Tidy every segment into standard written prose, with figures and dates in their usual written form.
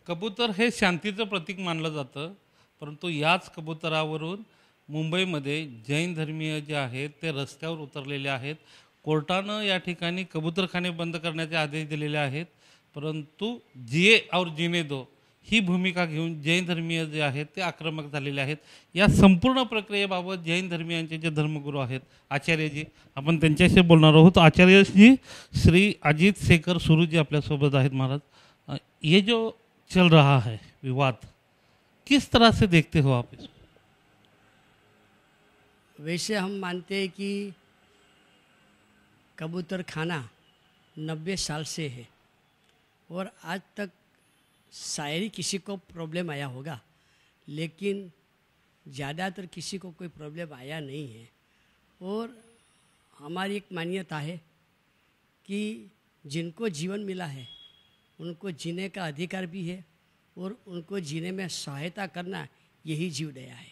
कबूतर हे शांतीचं प्रतीक मानलं जातं, परंतु याच कबुतरावरून मुंबईमध्ये जैन धर्मीय जे आहेत ते रस्त्यावर उतरलेले आहेत. कोर्टानं या ठिकाणी कबूतरखाने बंद करण्याचे आदेश दिलेले आहेत, परंतु जिये और जीने दो ही भूमिका घेऊन जैन धर्मीय जे आहेत ते आक्रमक झालेले आहेत. या संपूर्ण प्रक्रियेबाबत जैन धर्मीयांचे जे धर्मगुरू आहेत आचार्यजी, आपण त्यांच्याशी बोलणार आहोत. आचार्यजी श्री अजित शेखर सुरूजी आपल्यासोबत आहेत. महाराज, ये जो चल रहा है विवाद, किस तरह से देखते हो आप इसको? वैसे हम मानते हैं कि कबूतर खाना 90 साल से है और आज तक शायरी किसी को प्रॉब्लम आया होगा, लेकिन ज़्यादातर किसी को कोई प्रॉब्लम आया नहीं है। और हमारी एक मान्यता है कि जिनको जीवन मिला है उनको जीने का अधिकार भी है और उनको जीने में सहायता करना यही जीव दया है।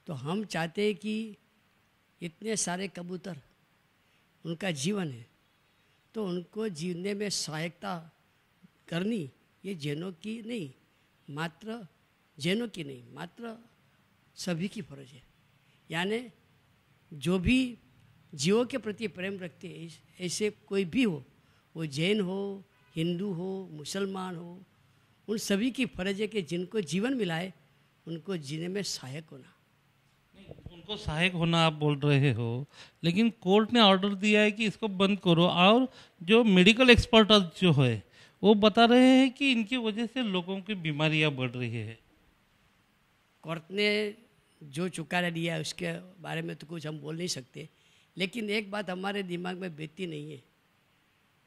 तो हम चाहते हैं कि इतने सारे कबूतर उनका जीवन है, तो उनको जीने में सहायता करनी ये जैनों की नहीं, मात्र जैनों की नहीं, मात्र सभी की फर्ज है। यानी जो भी जीवों के प्रति प्रेम रखते हैं, ऐसे कोई भी हो, वो जैन हो, हिंदू हो, मुसलमान हो, उन सभी की फर्ज है कि जिनको जीवन मिला है उनको जीने में सहायक होना। उनको सहायक होना आप बोल रहे हो, लेकिन कोर्ट ने ऑर्डर दिया है कि इसको बंद करो, और जो मेडिकल एक्सपर्ट जो है वो बता रहे हैं कि इनकी वजह से लोगों की बीमारियां बढ़ रही है। कोर्ट ने जो चुकारा दिया है उसके बारे में तो कुछ हम बोल नहीं सकते, लेकिन एक बात हमारे दिमाग में बैठती नहीं है।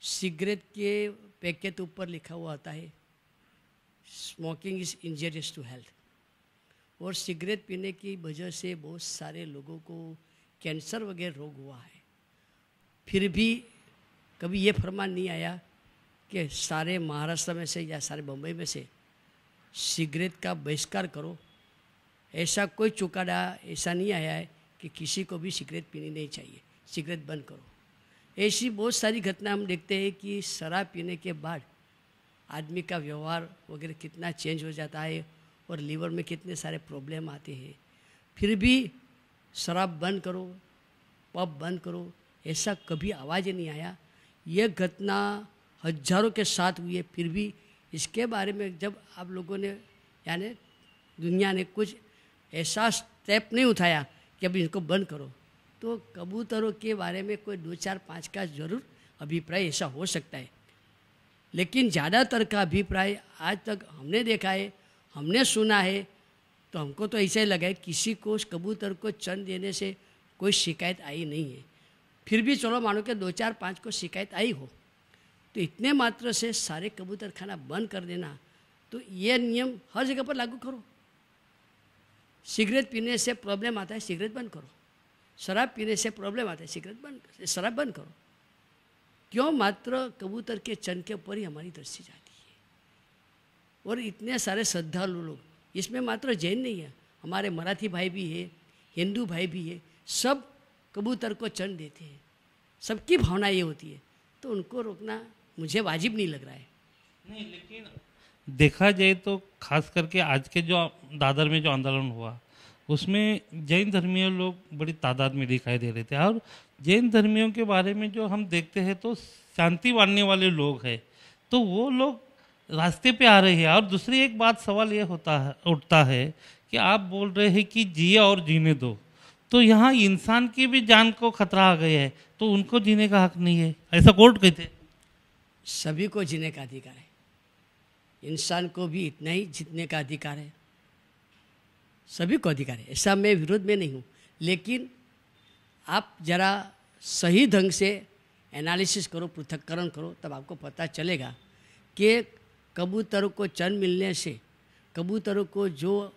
सिगरेट के पैकेट ऊपर लिखा हुआ आता है smoking is injurious to health, और सिगरेट पीने की वजह से बहुत सारे लोगों को कैंसर वगैरह रोग हुआ है। फिर भी कभी ये फरमान नहीं आया कि सारे महाराष्ट्र में से या सारे बम्बई में से सिगरेट का बहिष्कार करो। ऐसा कोई चुकादा ऐसा नहीं आया है कि किसी को भी सिगरेट पीनी नहीं चाहिए, सिगरेट बंद करो। ऐसी बहुत सारी घटना हम देखते हैं कि शराब पीने के बाद आदमी का व्यवहार वगैरह कितना चेंज हो जाता है और लीवर में कितने सारे प्रॉब्लम आते हैं। फिर भी शराब बंद करो, पब बंद करो, ऐसा कभी आवाज़ ही नहीं आया। ये घटना हजारों के साथ हुई है, फिर भी इसके बारे में जब आप लोगों ने यानी दुनिया ने कुछ ऐसा स्टेप नहीं उठाया कि अभी इसको बंद करो, तो कबूतरों के बारे में कोई 2 4 5 का ज़रूर अभिप्राय ऐसा हो सकता है, लेकिन ज़्यादातर का अभिप्राय आज तक हमने देखा है, हमने सुना है, तो हमको तो ऐसा ही लगा है किसी को उस कबूतर को चंद देने से कोई शिकायत आई नहीं है। फिर भी चलो मानो कि 2 4 5 को शिकायत आई हो, तो इतने मात्र से सारे कबूतर खाना बंद कर देना, तो ये नियम हर जगह पर लागू करो। सिगरेट पीने से प्रॉब्लम आता है, सिगरेट बंद करो। शराब पीने से प्रॉब्लम आता है, सिगरेट बंद, शराब बंद करो। क्यों मात्र कबूतर के चन के ऊपर ही हमारी दृष्टि जाती है? और इतने सारे श्रद्धालु लोग, इसमें मात्र जैन नहीं है, हमारे मराठी भाई भी है, हिंदू भाई भी है, सब कबूतर को चन देते हैं। सबकी भावना ये होती है, तो उनको रोकना मुझे वाजिब नहीं लग रहा है। नहीं, लेकिन देखा जाए तो खास करके आज के जो दादर में जो आंदोलन हुआ उसमें जैन धर्मीय लोग बड़ी तादाद में दिखाई दे रहे थे, और जैन धर्मियों के बारे में जो हम देखते हैं तो शांति मानने वाले लोग हैं, तो वो लोग रास्ते पे आ रहे हैं। और दूसरी एक बात सवाल ये उठता है कि आप बोल रहे हैं कि जिए और जीने दो, तो यहाँ इंसान की भी जान को खतरा आ गया है, तो उनको जीने का हक नहीं है, ऐसा कोर्ट कहते? सभी को जीने का अधिकार है, इंसान को भी इतना ही जीतने का अधिकार है, सभी को अधिकार है, ऐसा मैं विरोध में नहीं हूँ। लेकिन आप ज़रा सही ढंग से एनालिसिस करो, पृथक्करण करो, तब आपको पता चलेगा कि कबूतरों को चन मिलने से कबूतरों को जो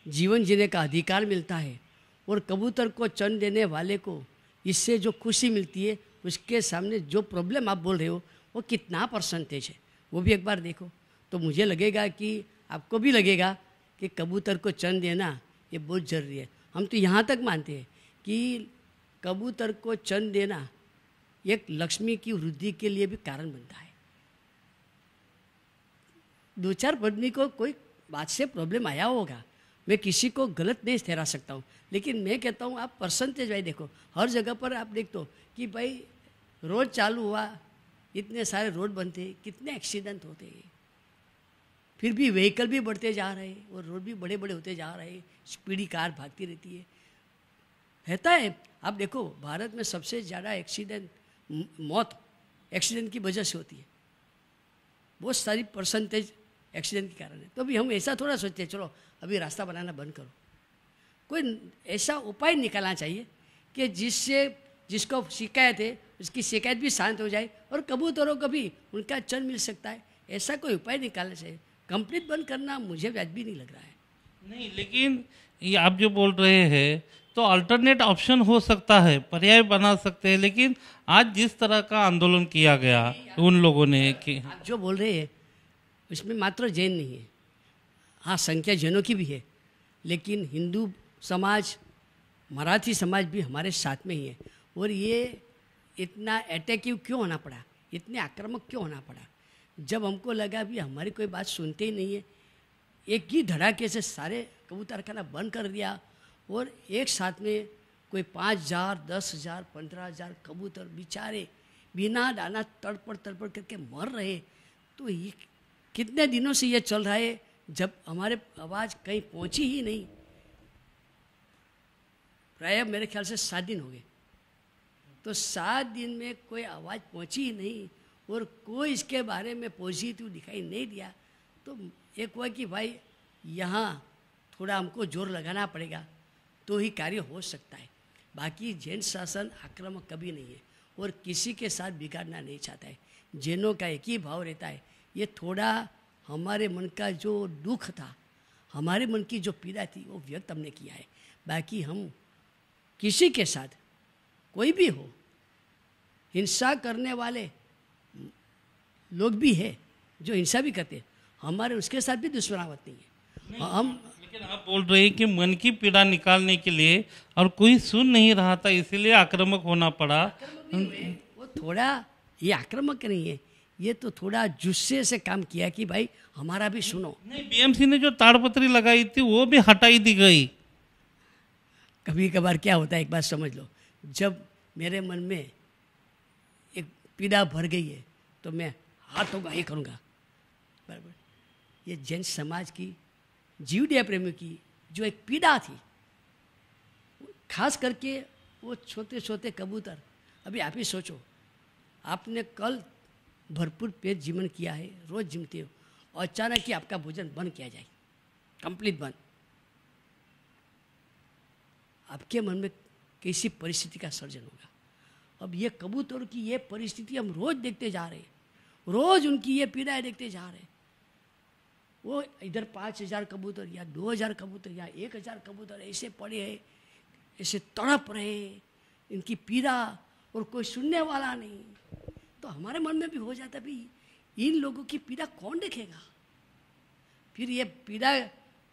जीवन जीने का अधिकार मिलता है और कबूतर को चन देने वाले को इससे जो खुशी मिलती है, उसके सामने जो प्रॉब्लम आप बोल रहे हो वो कितना परसेंटेज है, वो भी एक बार देखो, तो मुझे लगेगा कि आपको भी लगेगा कि कबूतर को चन देना ये बहुत ज़रूरी है। हम तो यहाँ तक मानते हैं कि कबूतर को चन देना एक लक्ष्मी की वृद्धि के लिए भी कारण बनता है। दो चार आदमी को कोई बात से प्रॉब्लम आया होगा, मैं किसी को गलत नहीं ठहरा सकता हूँ, लेकिन मैं कहता हूँ आप परसेंटेज भाई देखो, हर जगह पर आप देख दो कि भाई रोड चालू हुआ, इतने सारे रोड बनते, कितने एक्सीडेंट होते हैं, फिर भी व्हीकल भी बढ़ते जा रहे हैं और रोड भी बड़े बड़े होते जा रहे हैं, स्पीडी कार भागती रहती है। रहता है, आप देखो भारत में सबसे ज़्यादा एक्सीडेंट, मौत एक्सीडेंट की वजह से होती है, बहुत सारी परसेंटेज एक्सीडेंट के कारण है। तो अभी हम ऐसा थोड़ा सोचते हैं चलो अभी रास्ता बनाना बंद करो, कोई ऐसा उपाय निकालना चाहिए कि जिसको शिकायत है उसकी शिकायत भी शांत हो जाए और कबूतरों को भी उनका चन मिल सकता है, ऐसा कोई उपाय निकालना चाहिए। कंप्लीट बंद करना मुझे वाजिबी नहीं लग रहा है। नहीं, लेकिन ये आप जो बोल रहे हैं तो अल्टरनेट ऑप्शन हो सकता है, पर्याय बना सकते हैं, लेकिन आज जिस तरह का आंदोलन किया गया उन लोगों ने कि आप जो बोल रहे हैं उसमें मात्र जैन नहीं है, हाँ संख्या जैनों की भी है, लेकिन हिंदू समाज, मराठी समाज भी हमारे साथ में ही है। और ये इतना अटैकिव क्यों होना पड़ा, इतने आक्रामक क्यों होना पड़ा? जब हमको लगा भी हमारी कोई बात सुनते ही नहीं है, एक ही धड़ाके से सारे कबूतरखाना बंद कर दिया और एक साथ में कोई 5,000, 10,000, 15,000 कबूतर बेचारे बिना दाना तड़पड़ तड़पड़ करके मर रहे। तो ये कितने दिनों से ये चल रहा है, जब हमारे आवाज़ कहीं पहुंची ही नहीं। प्राय मेरे ख्याल से 7 दिन हो गए, तो 7 दिन में कोई आवाज़ पहुंची ही नहीं और कोई इसके बारे में पॉजिटिव दिखाई नहीं दिया। तो एक हुआ कि भाई यहाँ थोड़ा हमको जोर लगाना पड़ेगा तो ही कार्य हो सकता है। बाकी जैन शासन आक्रामक कभी नहीं है और किसी के साथ बिगाड़ना नहीं चाहता है। जैनों का एक ही भाव रहता है, ये थोड़ा हमारे मन का जो दुख था, हमारे मन की जो पीड़ा थी वो व्यक्त हमने किया है। बाकी हम किसी के साथ कोई भी हो, हिंसा करने वाले लोग भी है जो हिंसा भी करते हैं, हमारे उसके साथ भी दुश्मनावत नहीं है। हम लेकिन आप बोल रहे हैं कि मन की पीड़ा निकालने के लिए और कोई सुन नहीं रहा था, इसीलिए आक्रामक होना पड़ा। वो थोड़ा ये आक्रामक नहीं है, ये तो थोड़ा जुस्से से काम किया कि भाई हमारा भी सुनो। नहीं, बीएमसी ने जो ताड़पत्री लगाई थी वो भी हटाई दी गई। कभी कभार क्या होता है एक बात समझ लो, जब मेरे मन में एक पीड़ा भर गई है तो मैं हाथ होगा ये करूँगा, बराबर। ये जैन समाज की, जीवदया प्रेमियों की जो एक पीड़ा थी, खास करके वो छोटे छोटे कबूतर। अभी आप ही सोचो, आपने कल भरपूर पेट जीवन किया है, रोज जिमते हो, और अचानक ही आपका भोजन बंद किया जाए, कंप्लीट बंद, आपके मन में कैसी परिस्थिति का सर्जन होगा। अब ये कबूतरों की ये परिस्थिति हम रोज देखते जा रहे हैं, रोज उनकी ये पीड़ाएं देखते जा रहे हैं। वो इधर 5,000 कबूतर या 2,000 कबूतर या 1,000 कबूतर ऐसे पड़े हैं, ऐसे तड़प रहे हैं, इनकी पीड़ा, और कोई सुनने वाला नहीं। तो हमारे मन में भी हो जाता भी इन लोगों की पीड़ा कौन देखेगा। फिर ये पीड़ा,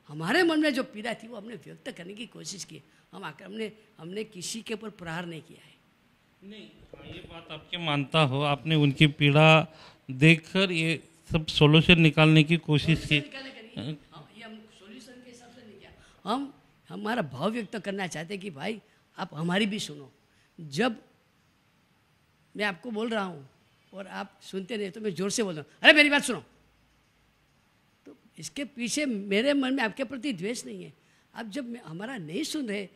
हमारे मन में जो पीड़ा थी वो हमने व्यक्त करने की कोशिश की। हमने किसी के ऊपर प्रहार नहीं किया है। नहीं, हाँ, ये बात आपके मानता हो, आपने उनकी पीड़ा देखकर ये सब सोल्यूशन निकालने की कोशिश की। ये हम सॉल्यूशन के हिसाब से नहीं किया, हम हमारा भाव व्यक्त करना चाहते कि भाई आप हमारी भी सुनो। जब मैं आपको बोल रहा हूँ और आप सुनते नहीं तो मैं जोर से बोल रहा हूँ, अरे मेरी बात सुनो। तो इसके पीछे मेरे मन में आपके प्रति द्वेष नहीं है। अब जब हमारा नहीं सुन रहे,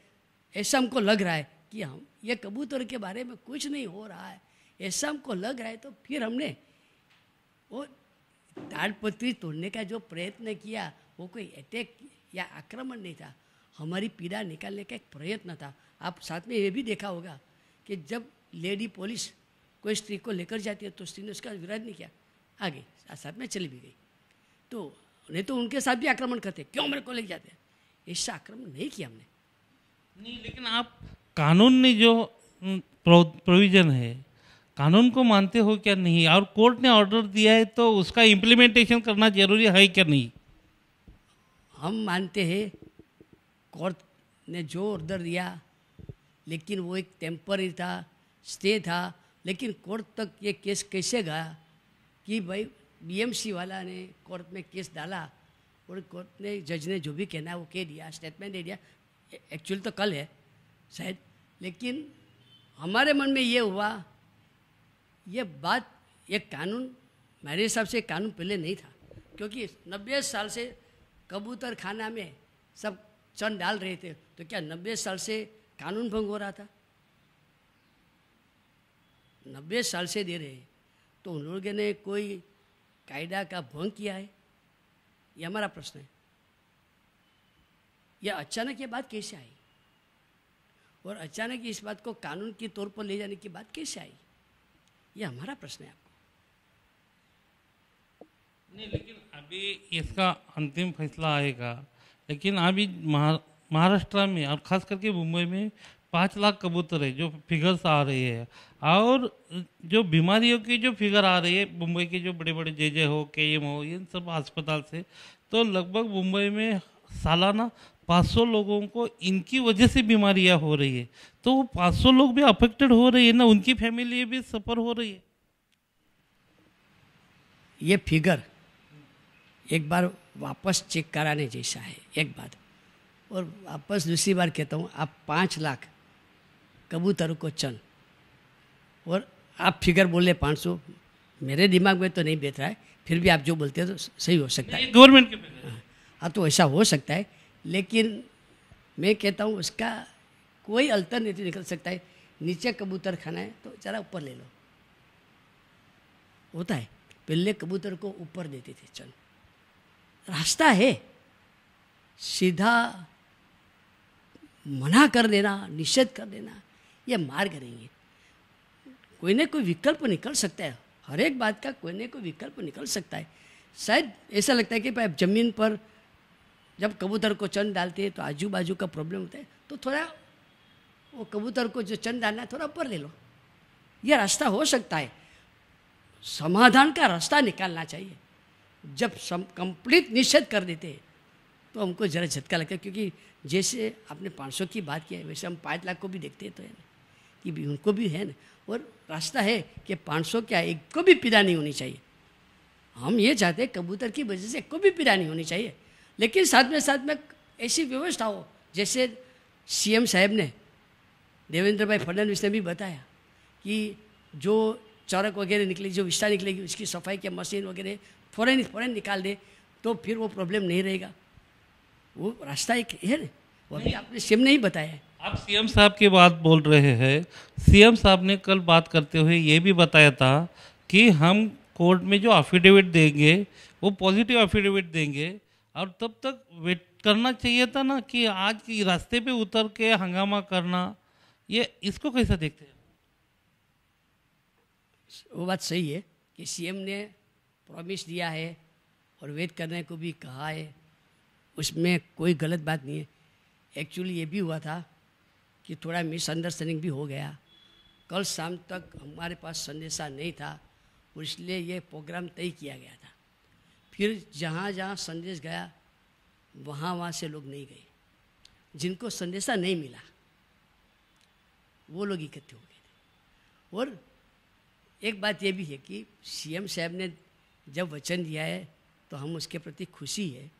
ऐसा हमको लग रहा है कि हम ये कबूतर के बारे में कुछ नहीं हो रहा है, ऐसा हमको लग रहा है, तो फिर हमने वो ताड़पत्री तोड़ने का जो प्रयत्न किया वो कोई अटैक या आक्रमण नहीं था, हमारी पीड़ा निकालने का एक प्रयत्न था। आप साथ में ये भी देखा होगा कि जब लेडी पुलिस कोई स्त्री को लेकर जाती है तो स्त्री ने उसका विरोध नहीं किया, आगे साथ में चली भी गई। तो नहीं तो उनके साथ भी आक्रमण करते, क्यों मेरे को ले जाते हैं, ऐसा आक्रमण नहीं किया हमने। नहीं, लेकिन आप कानून ने जो प्रोविजन है, कानून को मानते हो क्या नहीं? और कोर्ट ने ऑर्डर दिया है तो उसका इम्प्लीमेंटेशन करना जरूरी है क्या नहीं? हम मानते हैं कोर्ट ने जो ऑर्डर दिया, लेकिन वो एक टेम्पररी था, स्टे था, लेकिन कोर्ट तक ये केस कैसे गया कि भाई बीएमसी वाला ने कोर्ट में केस डाला और कोर्ट ने जज ने जो भी कहना है वो कह दिया, स्टेटमेंट दे दिया। एक्चुअल तो कल है शायद, लेकिन हमारे मन में ये हुआ, ये बात, ये कानून मेरे हिसाब से कानून पहले नहीं था, क्योंकि 90 साल से कबूतर खाना में सब चंद डाल रहे थे, तो क्या 90 साल से कानून भंग हो रहा था? 90 साल से दे रहे हैं, तो उन लोगों ने कोई कायदा का भंग किया है? ये हमारा प्रश्न है। यह अचानक ये बात कैसे आई, और अचानक इस बात को कानून के तौर पर ले जाने की बात कैसे आई, ये हमारा प्रश्न है आपको। नहीं, लेकिन अभी इसका अंतिम फैसला आएगा, लेकिन अभी महाराष्ट्र में और खास करके मुंबई में 5 लाख कबूतर है जो फिगर्स आ रही है, और जो बीमारियों की जो फिगर आ रही है मुंबई के जो बड़े बड़े जे हो, केएम हो, इन सब अस्पताल से, तो लगभग मुंबई में सालाना 500 लोगों को इनकी वजह से बीमारियां हो रही है। तो वो 500 लोग भी अफेक्टेड हो रही है ना, उनकी फैमिली भी सफ़र हो रही है। ये फिगर एक बार वापस चेक कराने जैसा है, एक बात। और वापस दूसरी बार कहता हूँ, आप 5 लाख कबूतरों को चन, और आप फिगर बोल रहे 500, मेरे दिमाग में तो नहीं बैठ रहा है, फिर भी आप जो बोलते हैं तो सही हो सकता है, गवर्नमेंट के हाँ तो ऐसा हो सकता है, लेकिन मैं कहता हूँ उसका कोई अल्टरनेटिव निकल सकता है। नीचे कबूतर खाना है तो जरा ऊपर ले लो, होता है। पहले कबूतर को ऊपर देते थे चल, रास्ता है। सीधा मना कर देना, निषेध कर देना, ये मार्ग नहीं है। कोई ना कोई विकल्प निकल सकता है, हर एक बात का कोई ना कोई विकल्प निकल सकता है। शायद ऐसा लगता है कि भाई ज़मीन पर जब कबूतर को चन डालते हैं तो आजू बाजू का प्रॉब्लम होता है, तो थोड़ा वो कबूतर को जो चन डालना है थोड़ा ऊपर ले लो, यह रास्ता हो सकता है। समाधान का रास्ता निकालना चाहिए। जब कंप्लीट निषेध कर देते हैं तो हमको ज़रा झटका लगता है, क्योंकि जैसे आपने 500 की बात की है, वैसे हम 5 लाख को भी देखते हैं तो है ना, कि भी उनको भी है ना। और रास्ता है कि 500 क्या, एक को भी पीड़ा नहीं होनी चाहिए। हम ये चाहते हैं कबूतर की वजह से एक को भी पीड़ा नहीं होनी चाहिए, लेकिन साथ में ऐसी व्यवस्था हो, जैसे सीएम साहब ने, देवेंद्र भाई फडणवीस ने भी बताया कि जो चौरक वगैरह निकलेगी, जो विस्तार निकलेगी, उसकी सफाई के मशीन वगैरह फ़ौरन निकाल दे, तो फिर वो प्रॉब्लम नहीं रहेगा। वो रास्ता एक है ना, वो अभी आपने सीएम ने ही बताया है। आप सीएम साहब की बात बोल रहे हैं। सीएम साहब ने कल बात करते हुए ये भी बताया था कि हम कोर्ट में जो एफिडेविट देंगे वो पॉजिटिव एफिडेविट देंगे, और तब तक वेट करना चाहिए था ना, कि आज की रास्ते पे उतर के हंगामा करना, ये इसको कैसा देखते हैं? वो बात सही है कि सीएम ने प्रॉमिस दिया है और वेट करने को भी कहा है, उसमें कोई गलत बात नहीं है। एक्चुअली ये भी हुआ था कि थोड़ा मिसअंडरस्टैंडिंग भी हो गया। कल शाम तक हमारे पास संदेशा नहीं था, और इसलिए ये प्रोग्राम तय किया गया था। फिर जहाँ जहाँ संदेश गया वहाँ से लोग नहीं गए, जिनको संदेशा नहीं मिला वो लोग इकट्ठे हो गए थे। और एक बात ये भी है कि सीएम साहब ने जब वचन दिया है तो हम उसके प्रति खुशी है,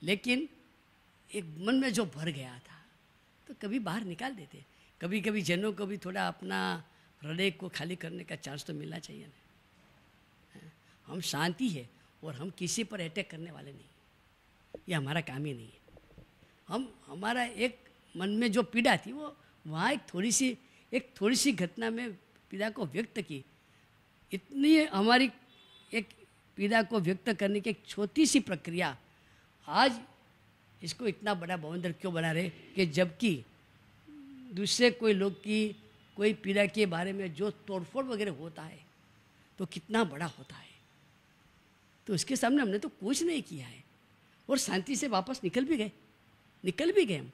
लेकिन एक मन में जो भर गया था तो कभी बाहर निकाल देते। कभी कभी जनों को भी थोड़ा अपना हृदय को खाली करने का चांस तो मिलना चाहिए ना। हम शांति है और हम किसी पर अटैक करने वाले नहीं, ये हमारा काम ही नहीं है। हमारा एक मन में जो पीड़ा थी वो वहाँ एक थोड़ी सी घटना में पीड़ा को व्यक्त की। इतनी हमारी एक पीड़ा को व्यक्त करने की एक छोटी सी प्रक्रिया आज इसको इतना बड़ा बवंडर क्यों बना रहे, कि जबकि दूसरे कोई लोग की कोई पीड़ा के बारे में जो तोड़फोड़ वगैरह होता है तो कितना बड़ा होता है, तो उसके सामने हमने तो कुछ नहीं किया है और शांति से वापस निकल भी गए हम।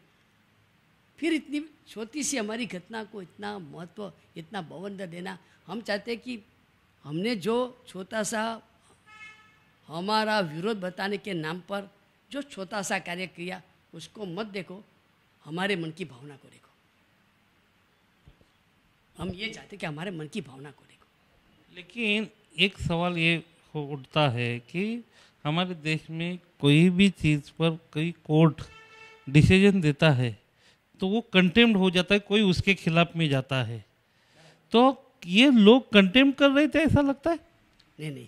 फिर इतनी छोटी सी हमारी घटना को इतना महत्व, इतना बवंडर देना। हम चाहते हैं कि हमने जो छोटा सा हमारा विरोध बताने के नाम पर जो छोटा सा कार्य किया, उसको मत देखो, हमारे मन की भावना को देखो। हम ये चाहते कि हमारे मन की भावना को देखो। लेकिन एक सवाल ये उठता है कि हमारे देश में कोई भी चीज़ पर कोई कोर्ट डिसीजन देता है तो वो कंटेम्प्ट हो जाता है, कोई उसके खिलाफ में जाता है। तो ये लोग कंटेम्प्ट कर रहे थे ऐसा लगता है। नहीं नहीं,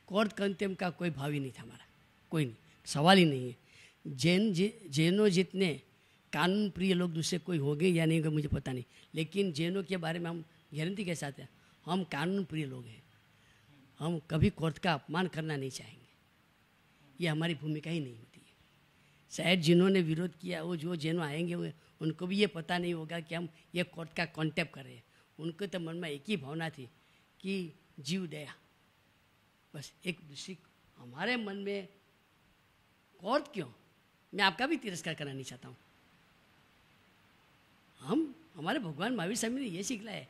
कोर्ट कंटेम्प्ट का कोई भाव ही नहीं था हमारा, कोई नहीं, सवाल ही नहीं है। जैनों जितने कानून प्रिय लोग दूसरे कोई होंगे या नहीं होंगे मुझे पता नहीं, लेकिन जैनों के बारे में हम गारंटी के साथ हैं, हम कानून प्रिय लोग हैं। हम कभी कोर्ट का अपमान करना नहीं चाहेंगे, ये हमारी भूमिका ही नहीं होती है। शायद जिन्होंने विरोध किया वो जो जैनों आएंगे उनको भी ये पता नहीं होगा कि हम ये कोर्ट का कॉन्टेम्प्ट कर रहे हैं। उनको तो मन में एक ही भावना थी कि जीव दया, बस एक दूसरी। हमारे मन में कोर्ट क्यों, मैं आपका भी तिरस्कार करना नहीं चाहता हूँ। हमारे भगवान महावीर स्वामी ने ये सिखलाया है,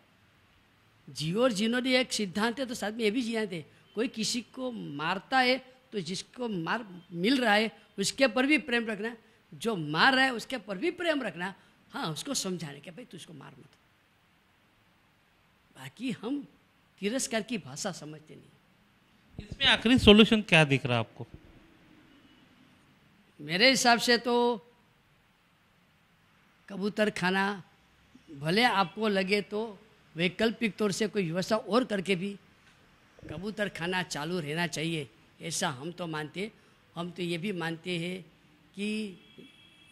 जियो और जिन्होंने एक सिद्धांत है तो साथ में ये भी जिया थे, कोई किसी को मारता है तो जिसको मार मिल रहा है उसके पर भी प्रेम रखना, जो मार रहा है उसके पर भी प्रेम रखना। हाँ, उसको समझाने के भाई तू इसको मार मत। बाकी हम तिरस्कार की भाषा समझते नहीं। इसमें आखिरी सॉल्यूशन क्या दिख रहा है आपको? मेरे हिसाब से तो कबूतर खाना भले आपको लगे तो वैकल्पिक तौर से कोई व्यवस्था और करके भी कबूतर खाना चालू रहना चाहिए, ऐसा हम तो मानते। हम तो ये भी मानते हैं कि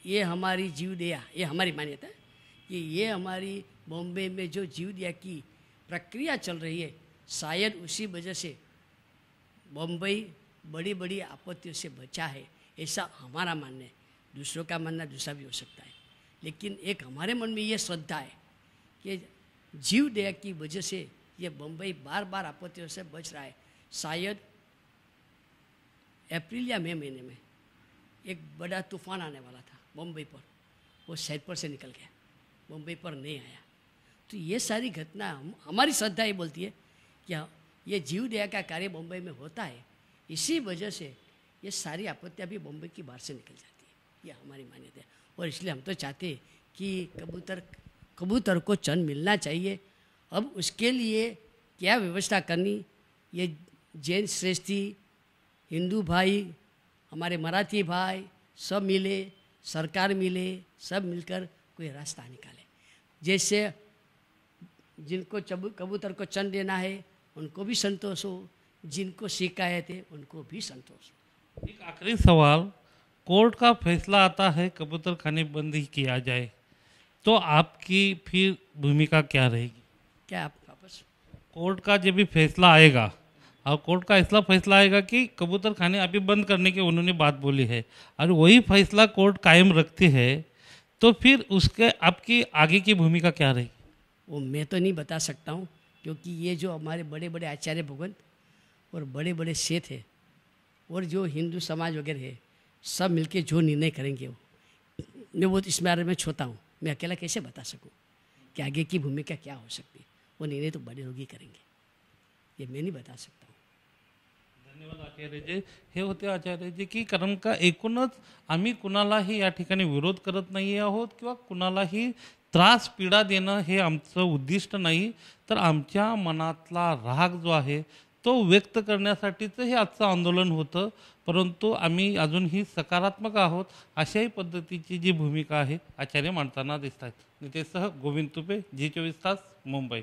ये हमारी जीव दया, ये हमारी मान्यता है कि ये हमारी बॉम्बे में जो जीव दया की प्रक्रिया चल रही है, शायद उसी वजह से बॉम्बई बड़ी बड़ी आपत्तियों से बचा है, ऐसा हमारा मानना है। दूसरों का मानना दूसरा भी हो सकता है, लेकिन एक हमारे मन में ये श्रद्धा है कि जीव दया की वजह से ये बम्बई बार बार आपत्तियों से बच रहा है। शायद अप्रैल या मई महीने में एक बड़ा तूफान आने वाला था बम्बई पर, वो सैदपुर से निकल गया, बम्बई पर नहीं आया। तो ये सारी घटना हमारी श्रद्धा ये बोलती है कि ये जीव दया का कार्य बम्बई में होता है, इसी वजह से ये सारी आपत्तियाँ भी बम्बई की बाहर से निकल जाती है, ये हमारी मान्यता है। और इसलिए हम तो चाहते हैं कि कबूतर को चन मिलना चाहिए। अब उसके लिए क्या व्यवस्था करनी, ये जैन श्रेष्ठी, हिंदू भाई, हमारे मराठी भाई सब मिले, सरकार मिले, सब मिलकर कोई रास्ता निकाले। जैसे जिनको कबूतर को चन देना है उनको भी संतोष हो, जिनको शिकायत है उनको भी संतोष हो। एक आखिरी सवाल, कोर्ट का फैसला आता है कबूतर खाने बंद ही किया जाए तो आपकी फिर भूमिका क्या रहेगी? क्या आप वापस? कोर्ट का जब भी फैसला आएगा और कोर्ट का ऐसा फैसला आएगा कि कबूतर खाने अभी बंद करने की उन्होंने बात बोली है और वही फैसला कोर्ट कायम रखती है तो फिर उसके आपकी आगे की भूमिका क्या रहेगी? वो मैं तो नहीं बता सकता हूँ, क्योंकि ये जो हमारे बड़े बड़े आचार्य भगवंत और बड़े बड़े सेठ है और जो हिंदू समाज वगैरह है, सब मिलके जो निर्णय करेंगे मैं वो इस बारे में छोटा हूँ, मैं अकेला कैसे बता सकूँ कि आगे की भूमिका क्या हो सकती है। वो निर्णय तो बड़े लोग ही करेंगे, ये मैं नहीं बता सकता हूँ। धन्यवाद आचार्यजी. हे होते आचार्यजी की कारण का एकूणच आम्ही कुणालाही या ठिकाणी विरोध करत नाही आहोत किंवा कुणालाही त्रास पीडा देणं हे आमचं उद्दिष्ट नाही, तर आमच्या मनातला राग जो आहे तो व्यक्त करण्यासाठीचं हे आजचं आंदोलन होतं. परंतु आम्ही अजूनही सकारात्मक आहोत अशाही पद्धतीची जी भूमिका आहे आचार्य मांडताना दिसत आहेत. नितेशसह गोविंद तुपे, जी 24 तास, मुंबई.